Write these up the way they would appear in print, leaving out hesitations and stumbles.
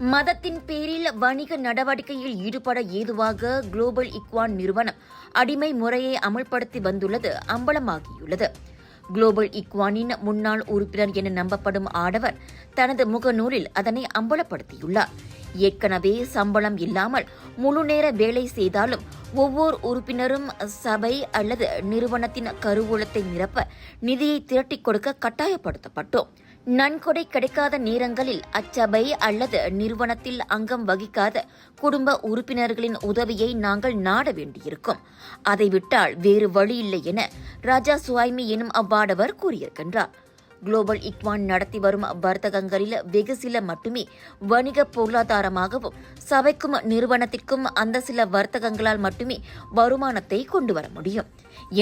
மதத்தின் பேரில் வணிக நடவடிக்கையில் ஈடுபட ஏதுவாக குளோபல் இக்வான் நிறுவனம் அடிமை முறையை அமல்படுத்தி வந்துள்ளது அம்பலமாகியுள்ளது. குளோபல் இக்வானின் முன்னாள் உறுப்பினர் என நம்பப்படும் ஆடவர் தனது முகநூலில் அதனை அம்பலப்படுத்தியுள்ளார். ஏற்கனவே சம்பளம் இல்லாமல் முழுநேர வேலை செய்தாலும் ஒவ்வொரு உறுப்பினரும் சபை அல்லது நிறுவனத்தின் கருவூலத்தை நிரப்ப நிதியை திரட்டிக் கொடுக்க கட்டாயப்படுத்தப்பட்டோம். நன்கொடை கிடைக்காத நேரங்களில் அச்சபை அல்லது நிறுவனத்தில் அங்கம் வகிக்காத குடும்ப உறுப்பினர்களின் உதவியை நாங்கள் நாட வேண்டியிருக்கும். அதை விட்டால் வேறு வழியில்லை என ராஜா சுவாமி எனும் அவ்வாடவர் கூறியிருக்கின்றார். குளோபல் இக்வான் நடத்தி வரும் வர்த்தகங்களில் வெகு சில மட்டுமே வணிக பொருளாதாரமாகவும் சபைக்கும் நிறுவனத்திற்கும் அந்த சில வர்த்தகங்களால் மட்டுமே வருமானத்தை கொண்டு வர முடியும்.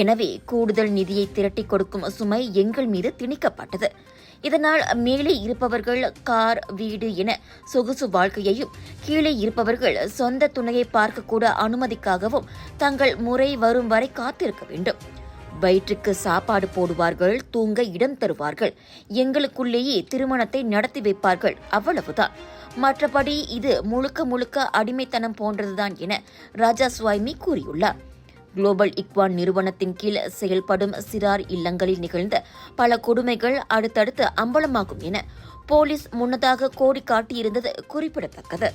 எனவே கூடுதல் நிதியை திரட்டிக் கொடுக்கும் சுமை எங்கள் மீது திணிக்கப்பட்டது. இதனால் மேலே இருப்பவர்கள் கார், வீடு என சொகுசு வாழ்க்கையையும், கீழே இருப்பவர்கள் சொந்த துணையை பார்க்கக்கூட அனுமதிக்காகவும் தங்கள் முறை வரும் வரை காத்திருக்க வேண்டும். வயிற்றுக்கு சாப்பாடு போடுவார்கள், தூங்க இடம் தருவார்கள், எங்களுக்குள்ளேயே திருமணத்தை நடத்தி வைப்பார்கள், அவ்வளவுதான். மற்றபடி இது முழுக்க முழுக்க அடிமைத்தனம் போன்றதுதான் என ராஜா சுவாமி கூறியுள்ளார். குளோபல் இக்வான் நிறுவனத்தின் கீழ் செயல்படும் சிறார் இல்லங்களில் நிகழ்ந்த பல கொடுமைகள் அடுத்தடுத்து அம்பலமாகும் என போலீஸ் முன்னதாக கோடி காட்டியிருந்தது குறிப்பிடத்தக்கது.